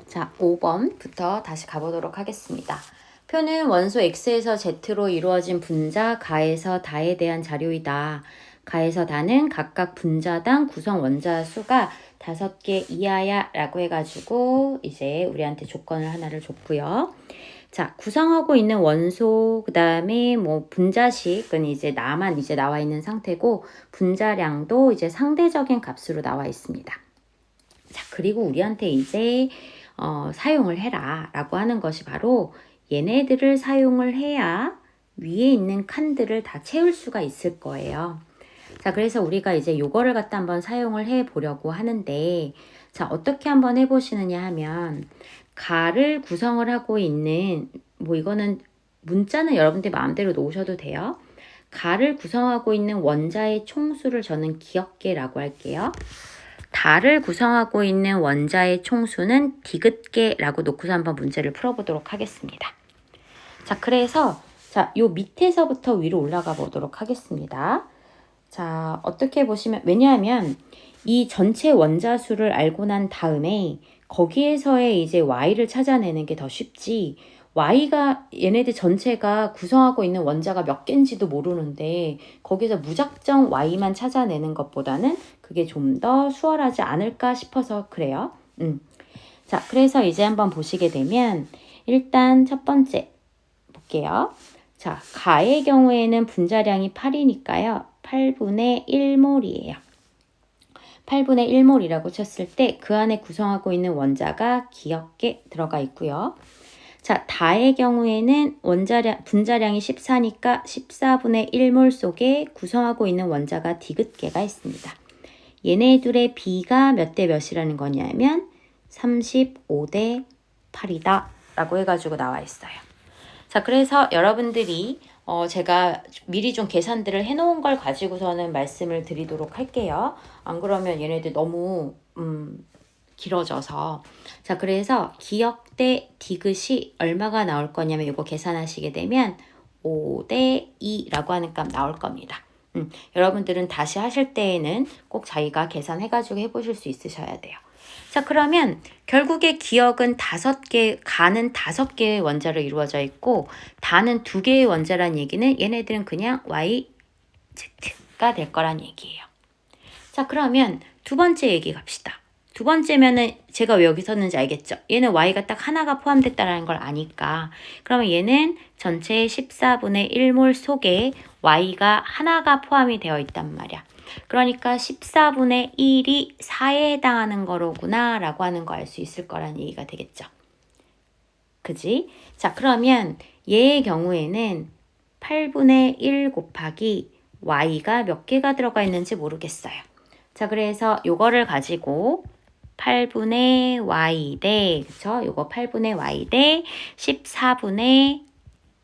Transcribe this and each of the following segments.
자, 5번부터 다시 가보도록 하겠습니다. 표는 원소 X에서 Z로 이루어진 분자 가에서 다에 대한 자료이다. 가에서 다는 각각 분자당 구성 원자 수가 5개 이하야 라고 해가지고 이제 우리한테 조건을 하나를 줬고요. 자, 구성하고 있는 원소, 그 다음에 뭐 분자식은 이제 나만 이제 나와 있는 상태고 분자량도 이제 상대적인 값으로 나와 있습니다. 자, 그리고 우리한테 이제 사용을 해라 라고 하는 것이 바로 얘네들을 사용을 해야 위에 있는 칸들을 다 채울 수가 있을 거예요. 자, 그래서 우리가 이제 요거를 갖다 한번 사용을 해 보려고 하는데, 자, 어떻게 한번 해보시느냐 하면, 가를 구성을 하고 있는, 뭐 이거는 문자는 여러분들 마음대로 놓으셔도 돼요. 가를 구성하고 있는 원자의 총수를 저는 기억계라고 할게요. 다를 구성하고 있는 원자의 총수는 디귿계라고 놓고서 한번 문제를 풀어보도록 하겠습니다. 자, 그래서 요 밑에서부터 위로 올라가 보도록 하겠습니다. 자, 어떻게 보시면, 왜냐하면 이 전체 원자 수를 알고 난 다음에 거기에서의 이제 y를 찾아내는 게 더 쉽지, y가 얘네들 전체가 구성하고 있는 원자가 몇 개인지도 모르는데 거기서 무작정 y만 찾아내는 것보다는 그게 좀 더 수월하지 않을까 싶어서 그래요. 자, 그래서 이제 한번 보시게 되면 일단 첫 번째 볼게요. 자, 가의 경우에는 분자량이 8이니까요. 8분의 1몰이에요. 8분의 1몰이라고 쳤을 때 그 안에 구성하고 있는 원자가 기억계 들어가 있고요. 자, 다의 경우에는 분자량이 14니까 14분의 1몰 속에 구성하고 있는 원자가 디귿계가 있습니다. 얘네들의 B가 몇 대 몇이라는 거냐면 35대 8이다 라고 해가지고 나와 있어요. 자, 그래서 여러분들이 제가 미리 좀 계산들을 해놓은 걸 가지고서는 말씀을 드리도록 할게요. 안 그러면 얘네들 너무 길어져서. 자, 그래서 기억대 디귿이 얼마가 나올 거냐면 이거 계산하시게 되면 5대 2라고 하는 값 나올 겁니다. 여러분들은 다시 하실 때에는 꼭 자기가 계산해가지고 해보실 수 있으셔야 돼요. 자, 그러면 결국에 기억은 5개, 가는 5개의 원자로 이루어져 있고 다는 2개의 원자란 얘기는 얘네들은 그냥 Y, Z가 될 거란 얘기예요. 자, 그러면 두 번째 얘기 갑시다. 두 번째면은 제가 왜 여기 섰는지 알겠죠? 얘는 Y가 딱 하나가 포함됐다는 걸 아니까. 그러면 얘는 전체 14분의 1몰 속에 Y가 하나가 포함이 되어 있단 말이야. 그러니까 14분의 1이 4에 해당하는 거로구나 라고 하는 거 알 수 있을 거란 얘기가 되겠죠. 그지? 자, 그러면 얘의 경우에는 8분의 1 곱하기 Y가 몇 개가 들어가 있는지 모르겠어요. 자, 그래서 요거를 가지고 8분의 y 대, 그쵸? 요거 8분의 y 대 14분의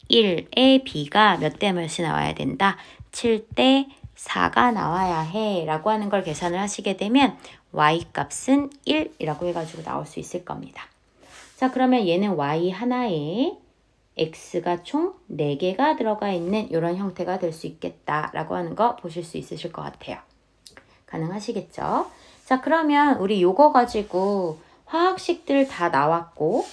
1의 b가 몇 대 몇이 나와야 된다? 7대 4가 나와야 해 라고 하는 걸 계산을 하시게 되면 y 값은 1이라고 해가지고 나올 수 있을 겁니다. 자, 그러면 얘는 y 하나에 x가 총 4개가 들어가 있는 이런 형태가 될 수 있겠다라고 하는 거 보실 수 있으실 것 같아요. 가능하시겠죠? 자, 그러면 우리 요거 가지고 화학식들 다 나왔고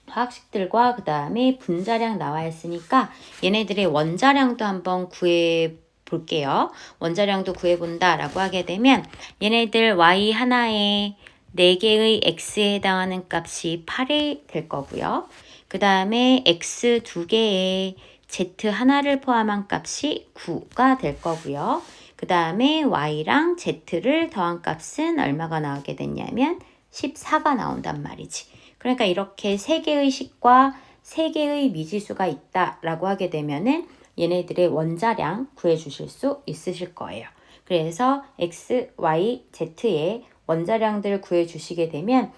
화학식들과 그 다음에 분자량 나와 있으니까 얘네들의 원자량도 한번 구해 볼게요. 원자량도 구해본다 라고 하게 되면 얘네들 y 하나에 4개의 x에 해당하는 값이 8이 될 거고요. 그 다음에 x 2개에 z 하나를 포함한 값이 9가 될 거고요. 그 다음에 y랑 z를 더한 값은 얼마가 나오게 됐냐면 14가 나온단 말이지. 그러니까 이렇게 3개의 식과 3개의 미지수가 있다라고 하게 되면은 얘네들의 원자량 구해주실 수 있으실 거예요. 그래서 x, y, z의 원자량들을 구해주시게 되면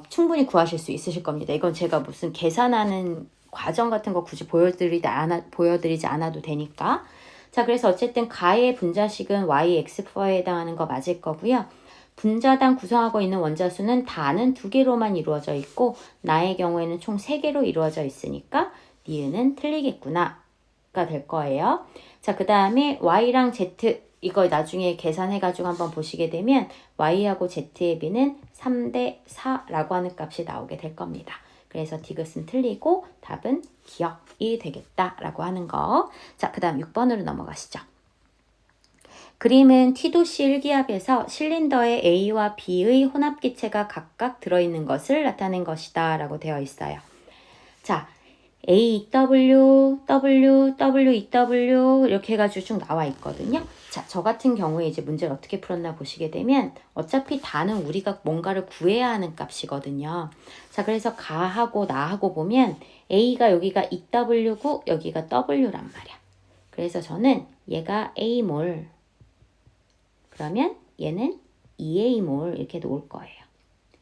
충분히 구하실 수 있으실 겁니다. 이건 제가 무슨 계산하는 과정 같은 거 굳이 보여드리지 않아도 되니까. 자, 그래서 어쨌든 가의 분자식은 yx에 해당하는 거 맞을 거고요. 분자당 구성하고 있는 원자 수는 다는 2개로만 이루어져 있고 나의 경우에는 총 3개로 이루어져 있으니까 니은은 틀리겠구나 가 될 거예요. 자, 그 다음에 y랑 z 이거 나중에 계산해가지고 한번 보시게 되면 y하고 z의 b는 3대 4라고 하는 값이 나오게 될 겁니다. 그래서 디귿은 틀리고 답은 기억이 되겠다라고 하는 거. 자, 그 다음 6번으로 넘어가시죠. 그림은 T도시 일기압에서 실린더에 A와 B의 혼합기체가 각각 들어있는 것을 나타낸 것이다 라고 되어 있어요. 자, AW, W, WEW 이렇게 해가지고 쭉 나와 있거든요. 자, 저 같은 경우에 이제 문제를 어떻게 풀었나 보시게 되면 어차피 다는 우리가 뭔가를 구해야 하는 값이거든요. 자, 그래서 가하고 나하고 보면 A가 여기가 EW고 여기가 W란 말이야. 그래서 저는 얘가 A몰, 그러면 얘는 2A몰 이렇게 놓을 거예요.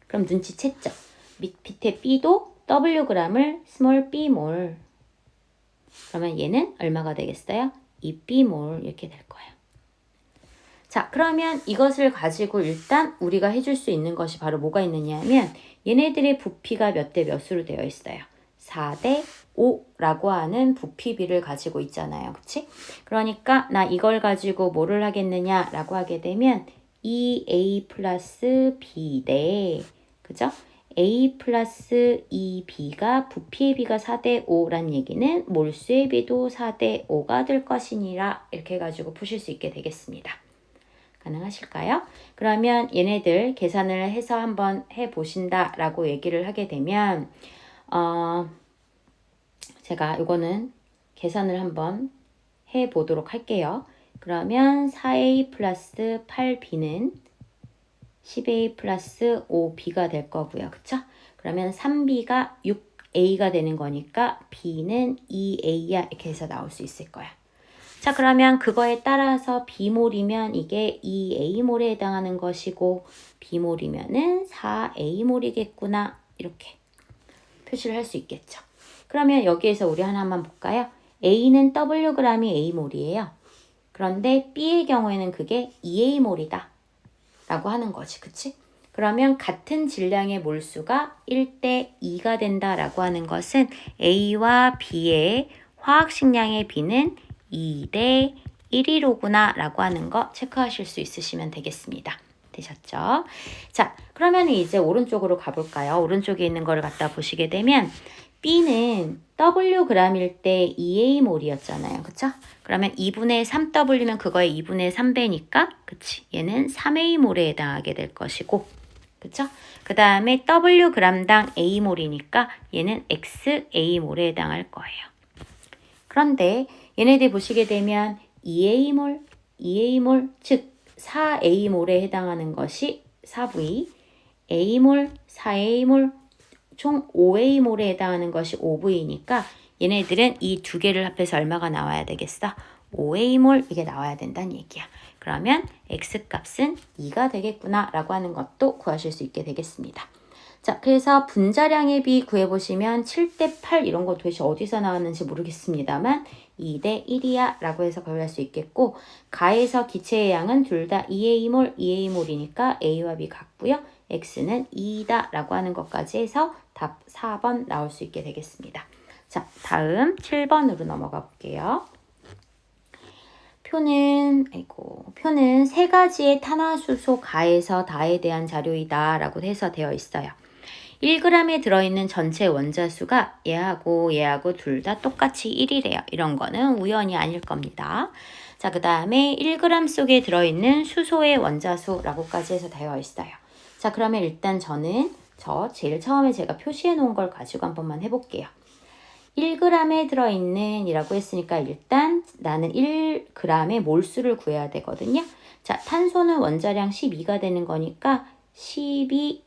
그럼 눈치챘죠? 밑에 B도 Wg을 스몰 B몰. 그러면 얘는 얼마가 되겠어요? 2B몰 이렇게 될 거예요. 자, 그러면 이것을 가지고 일단 우리가 해줄 수 있는 것이 바로 뭐가 있느냐 하면 얘네들의 부피가 몇 대 몇으로 되어 있어요. 4대 5라고 하는 부피비를 가지고 있잖아요. 그치? 그러니까 나 이걸 가지고 뭐를 하겠느냐 라고 하게 되면 2A 플러스 B 대, 그죠? A 플러스 2B가 부피의 B가 4대 5란 얘기는 몰수의 B도 4대 5가 될 것이니라 이렇게 해가지고 푸실 수 있게 되겠습니다. 가능하실까요? 그러면 얘네들 계산을 해서 한번 해보신다 라고 얘기를 하게 되면 제가 이거는 계산을 한번 해보도록 할게요. 그러면 4A 플러스 8B는 10A 플러스 5B가 될 거고요. 그쵸? 그러면 3B가 6A가 되는 거니까 B는 2A야 이렇게 해서 나올 수 있을 거야. 자, 그러면 그거에 따라서 B몰이면 이게 2A몰에 해당하는 것이고 B몰이면은 4A몰이겠구나 이렇게 표시를 할 수 있겠죠. 그러면 여기에서 우리 하나만 볼까요? A는 Wg이 A몰이에요. 그런데 B의 경우에는 그게 2A몰이다 라고 하는 거지. 그치? 그러면 같은 질량의 몰수가 1대 2가 된다라고 하는 것은 A와 B의 화학식량의 B는 2대 1이로구나 라고 하는 거 체크하실 수 있으시면 되겠습니다. 되셨죠? 자, 그러면 이제 오른쪽으로 가볼까요? 오른쪽에 있는 거를 갖다 보시게 되면 B는 Wg일 때 2A몰이었잖아요. 그쵸? 그러면 2분의 3W면 그거의 2분의 3배니까 그치? 얘는 3A몰에 해당하게 될 것이고 그쵸? 그 다음에 Wg당 A몰이니까 얘는 XA몰에 해당할 거예요. 그런데 얘네들 보시게 되면 2A몰, 2A몰, 즉 4A몰에 해당하는 것이 4V, A몰, 4A몰, 총 5A몰에 해당하는 것이 5V니까 얘네들은 이 두 개를 합해서 얼마가 나와야 되겠어? 5A몰 이게 나와야 된다는 얘기야. 그러면 X값은 2가 되겠구나 라고 하는 것도 구하실 수 있게 되겠습니다. 자, 그래서 분자량의 비 구해보시면 7대 8 이런 거 도대체 어디서 나왔는지 모르겠습니다만 2대 1이야 라고 해서 구할 수 있겠고 가에서 기체의 양은 둘 다 2A몰, 2A몰이니까 A와 B 같고요. X는 2다 라고 하는 것까지 해서 답 4번 나올 수 있게 되겠습니다. 자, 다음 7번으로 넘어가 볼게요. 표는 세 가지의 탄화수소 가에서 다에 대한 자료이다 라고 해서 되어 있어요. 1g에 들어있는 전체 원자수가 얘하고 둘 다 똑같이 1이래요. 이런 거는 우연이 아닐 겁니다. 자, 그 다음에 1g 속에 들어있는 수소의 원자수라고까지 해서 되어 있어요. 자, 그러면 일단 저는 제일 처음에 제가 표시해 놓은 걸 가지고 한 번만 해볼게요. 1g에 들어있는 이라고 했으니까 일단 나는 1g의 몰수를 구해야 되거든요. 자, 탄소는 원자량 12가 되는 거니까 12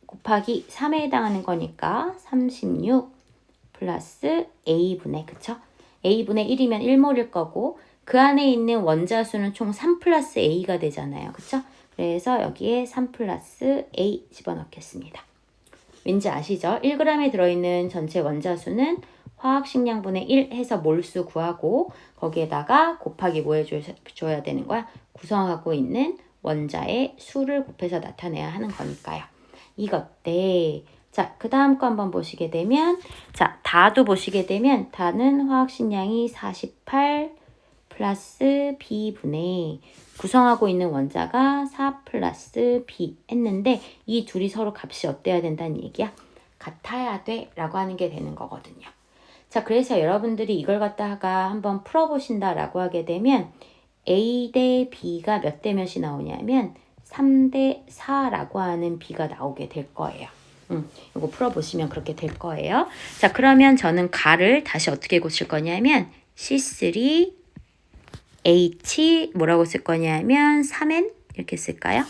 곱하기 3에 해당하는 거니까 36 플러스 A분의, 그쵸? A분의 1이면 1몰일 거고 그 안에 있는 원자수는 총 3 플러스 A가 되잖아요. 그쵸? 그래서 여기에 3 플러스 A 집어넣겠습니다. 왠지 아시죠? 1g에 들어있는 전체 원자수는 화학식량분의 1 해서 몰수 구하고 거기에다가 곱하기 뭐 해줘야 되는 거야? 구성하고 있는 원자의 수를 곱해서 나타내야 하는 거니까요. 이것들. 자, 그 다음 거 한번 보시게 되면 자, 다도 보시게 되면 다는 화학식량이 48 플러스 b분의 구성하고 있는 원자가 4 플러스 b 했는데 이 둘이 서로 값이 어때야 된다는 얘기야? 같아야 돼 라고 하는 게 되는 거거든요. 자, 그래서 여러분들이 이걸 갖다가 한번 풀어보신다라고 하게 되면 a 대 b가 몇 대 몇이 나오냐면 3대 4라고 하는 b가 나오게 될 거예요. 이거 풀어보시면 그렇게 될 거예요. 자, 그러면 저는 가를 다시 어떻게 고칠 거냐면 C3H 뭐라고 쓸 거냐면 3N 이렇게 쓸까요?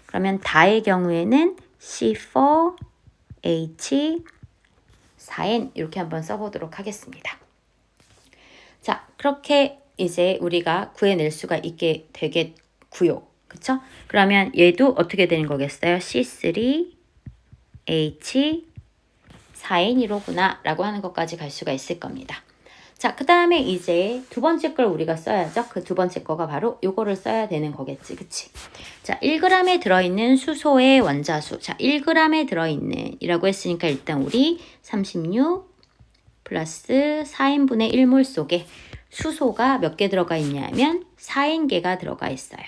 그러면 다의 경우에는 C4H 4N 이렇게 한번 써보도록 하겠습니다. 자, 그렇게 이제 우리가 구해낼 수가 있게 되겠고요. 그쵸? 그러면 얘도 어떻게 되는 거겠어요? C3H 4N이로구나 라고 하는 것까지 갈 수가 있을 겁니다. 자, 그 다음에 이제 두 번째 걸 우리가 써야죠. 그 두 번째 거가 바로 요거를 써야 되는 거겠지. 그치? 자, 1g에 들어있는 수소의 원자수. 자, 1g에 들어있는 이라고 했으니까 일단 우리 36 플러스 4n분의 1몰 속에 수소가 몇 개 들어가 있냐면 4n개가 들어가 있어요.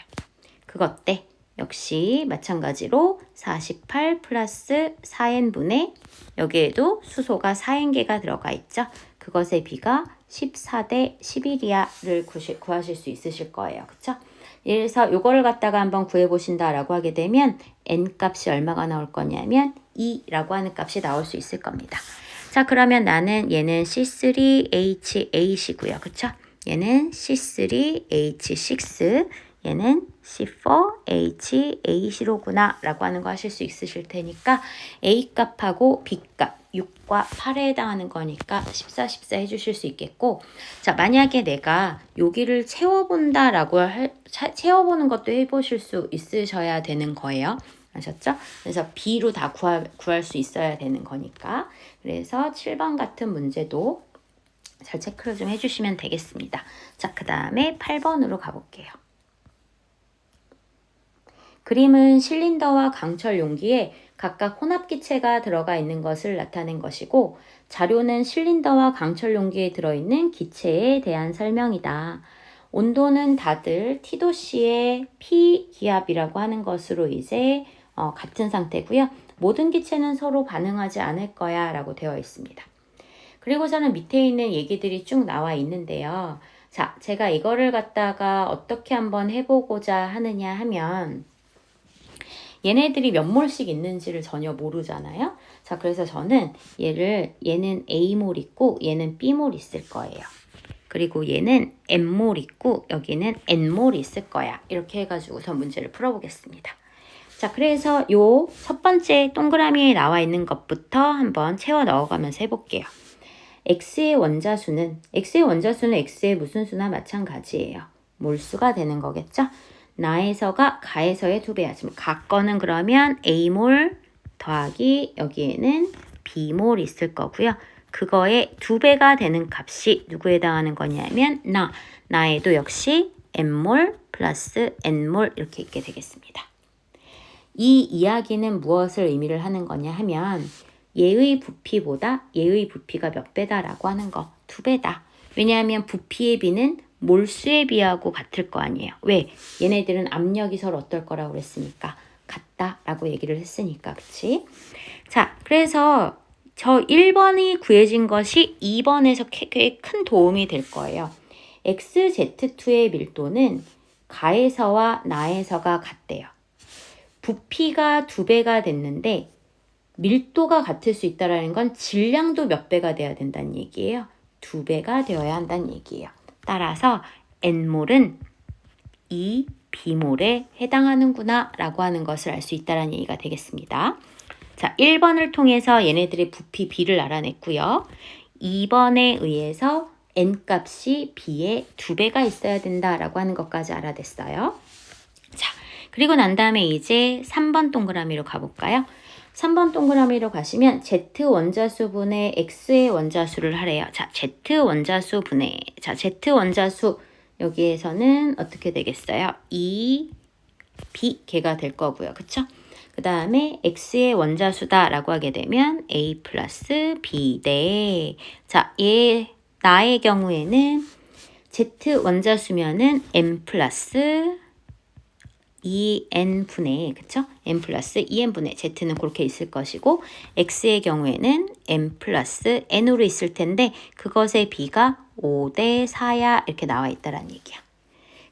그것 때 역시 마찬가지로 48 플러스 4n분의 여기에도 수소가 4n개가 들어가 있죠. 그것의 비가 14대 11이야를 구하실 수 있으실 거예요. 그쵸? 그래서 요거를 갖다가 한번 구해보신다라고 하게 되면 n 값이 얼마가 나올 거냐면 2라고 하는 값이 나올 수 있을 겁니다. 자, 그러면 나는 얘는 C3H8이고요. 그쵸? 얘는 C3H6, 얘는 C4H8이로구나 라고 하는 거 하실 수 있으실 테니까 A값하고 B값 6과 8에 해당하는 거니까 14, 14 해주실 수 있겠고, 자, 만약에 내가 여기를 채워본다라고 채워보는 것도 해보실 수 있으셔야 되는 거예요. 아셨죠? 그래서 B로 다 구할 수 있어야 되는 거니까. 그래서 7번 같은 문제도 잘 체크를 좀 해주시면 되겠습니다. 자, 그 다음에 8번으로 가볼게요. 그림은 실린더와 강철 용기에 각각 혼합기체가 들어가 있는 것을 나타낸 것이고, 자료는 실린더와 강철 용기에 들어있는 기체에 대한 설명이다. 온도는 다들 T도씨의 P기압이라고 하는 것으로 이제 같은 상태고요. 모든 기체는 서로 반응하지 않을 거야 라고 되어 있습니다. 그리고서는 밑에 있는 얘기들이 쭉 나와 있는데요. 자, 제가 이거를 갖다가 어떻게 한번 해보고자 하느냐 하면 얘네들이 몇 몰씩 있는지를 전혀 모르잖아요. 자, 그래서 저는 얘는 A몰 있고 얘는 B몰 있을 거예요. 그리고 얘는 N몰 있고 여기는 N몰 있을 거야. 이렇게 해가지고서 문제를 풀어보겠습니다. 자, 그래서 요 첫 번째 동그라미에 나와 있는 것부터 한번 채워 넣어가면서 해볼게요. X의 원자수는 X의 무슨 수나 마찬가지예요. 몰수가 되는 거겠죠? 나에서가 가에서의 2배야. 지금 가 거는 그러면 A몰 더하기 여기에는 B몰 있을 거고요. 그거의 2배가 되는 값이 누구에 해당하는 거냐면 나에도 역시 N몰 플러스 N몰 이렇게 있게 되겠습니다. 이 이야기는 무엇을 의미를 하는 거냐 하면 얘의 부피보다 얘의 부피가 몇 배다라고 하는 거 2배다. 왜냐하면 부피의 비는 몰수의 비하고 같을 거 아니에요. 왜? 얘네들은 압력이 서로 어떨 거라고 그랬으니까 같다라고 얘기를 했으니까. 그치? 자, 그래서 저 1번이 구해진 것이 2번에서 꽤 큰 도움이 될 거예요. XZ2의 밀도는 가에서와 나에서가 같대요. 부피가 2배가 됐는데 밀도가 같을 수 있다는 건 질량도 몇 배가 돼야 된다는 얘기예요. 2배가 되어야 한다는 얘기예요. 따라서 N몰은 이 B몰에 해당하는구나 라고 하는 것을 알 수 있다는 얘기가 되겠습니다. 자, 1번을 통해서 얘네들의 부피 B를 알아냈고요. 2번에 의해서 N값이 B의 2배가 있어야 된다라고 하는 것까지 알아냈어요. 자, 그리고 난 다음에 이제 3번 동그라미로 가볼까요? 3번 동그라미로 가시면 Z 원자수분의 X의 원자수를 하래요. 자, Z 원자수 여기에서는 어떻게 되겠어요? 2B 개가 될 거고요. 그쵸? 그 다음에 X의 원자수다 라고 하게 되면 A 플러스 B 대. 자, 나의 경우에는 Z 원자수면은 m 플러스 2n분의, 그쵸? m 플러스 2n분의 z는 그렇게 있을 것이고, x의 경우에는 m 플러스 n으로 있을 텐데 그것의 b가 5대 4야 이렇게 나와 있다라는 얘기야.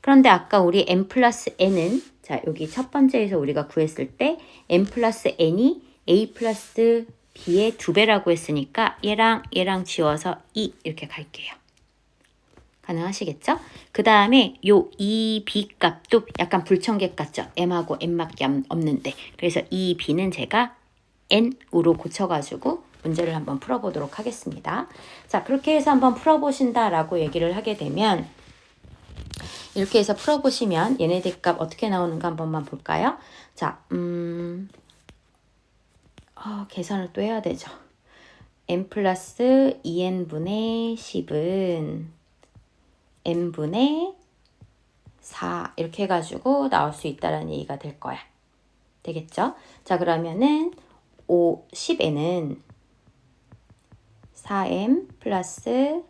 그런데 아까 우리 m 플러스 n은, 자 여기 첫 번째에서 우리가 구했을 때 m 플러스 n이 a 플러스 b의 2배라고 했으니까 얘랑 지워서 2 이렇게 갈게요. 가능하시겠죠? 그 다음에 요 2b 값도 약간 불청객 같죠? m하고 n밖에 없는데, 그래서 이 b는 제가 n으로 고쳐가지고 문제를 한번 풀어보도록 하겠습니다. 자, 그렇게 해서 한번 풀어보신다라고 얘기를 하게 되면, 이렇게 해서 풀어보시면 얘네들 값 어떻게 나오는가 한 번만 볼까요? 자, 계산을 또 해야 되죠. n 플러스 2n분의 10은 n분의 4 이렇게 해가지고 나올 수 있다라는 얘기가 될 거야. 되겠죠? 자, 그러면은 10n은 4m 플러스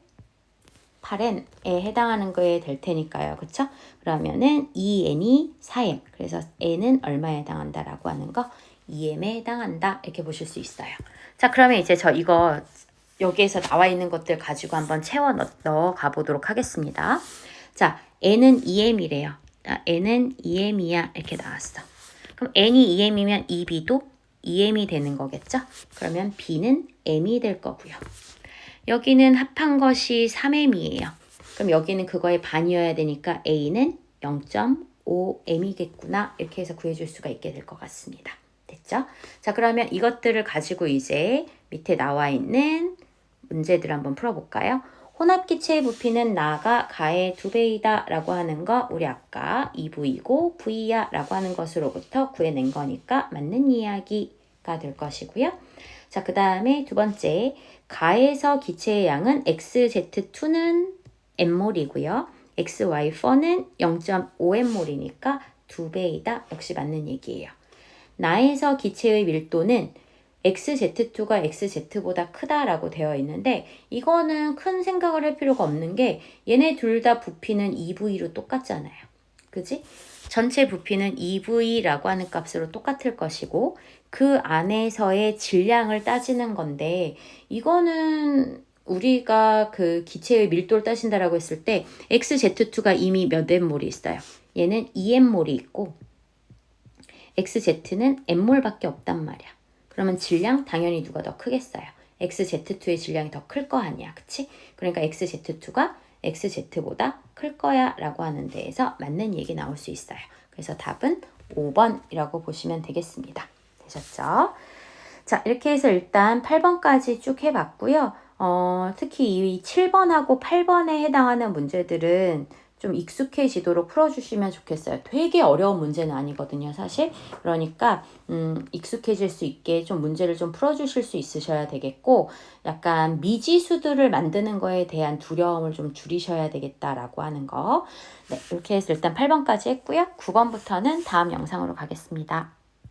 8n에 해당하는 거에 될 테니까요. 그쵸? 그러면은 2n이 4m. 그래서 n은 얼마에 해당한다라고 하는 거 2m에 해당한다. 이렇게 보실 수 있어요. 자, 그러면 이제 저 이거 여기에서 나와 있는 것들 가지고 한번 채워 넣어 가보도록 하겠습니다. 자, n은 2m이래요. n은 2m이야. 이렇게 나왔어. 그럼 n이 2m이면 이 b도 2m이 되는 거겠죠? 그러면 b는 m이 될 거고요. 여기는 합한 것이 3m이에요. 그럼 여기는 그거의 반이어야 되니까 a는 0.5m이겠구나. 이렇게 해서 구해줄 수가 있게 될 것 같습니다. 됐죠? 자, 그러면 이것들을 가지고 이제 밑에 나와 있는 문제들 한번 풀어볼까요? 혼합기체의 부피는 나가 가의 2배이다 라고 하는 거 우리 아까 2V고 V야 라고 하는 것으로부터 구해낸 거니까 맞는 이야기가 될 것이고요. 자, 그 다음에 두 번째, 가에서 기체의 양은 XZ2는 N몰이고요. XY4는 0.5N몰이니까 2배이다. 역시 맞는 얘기예요. 나에서 기체의 밀도는 XZ2가 XZ보다 크다라고 되어 있는데, 이거는 큰 생각을 할 필요가 없는 게 얘네 둘 다 부피는 2V로 똑같잖아요. 그지? 전체 부피는 2V라고 하는 값으로 똑같을 것이고, 그 안에서의 질량을 따지는 건데, 이거는 우리가 그 기체의 밀도를 따진다라고 했을 때 XZ2가 이미 몇 N몰이 있어요. 얘는 2N몰이 있고 XZ는 N몰밖에 없단 말이야. 그러면 질량 당연히 누가 더 크겠어요. XZ2의 질량이 더 클 거 아니야. 그치? 그러니까 XZ2가 XZ보다 클 거야 라고 하는 데에서 맞는 얘기 나올 수 있어요. 그래서 답은 5번이라고 보시면 되겠습니다. 되셨죠? 자, 이렇게 해서 일단 8번까지 쭉 해봤고요. 특히 이 7번하고 8번에 해당하는 문제들은 좀 익숙해지도록 풀어주시면 좋겠어요. 되게 어려운 문제는 아니거든요, 사실. 그러니까 익숙해질 수 있게 좀 문제를 좀 풀어주실 수 있으셔야 되겠고, 약간 미지수들을 만드는 거에 대한 두려움을 좀 줄이셔야 되겠다라고 하는 거. 네, 이렇게 해서 일단 8번까지 했고요. 9번부터는 다음 영상으로 가겠습니다.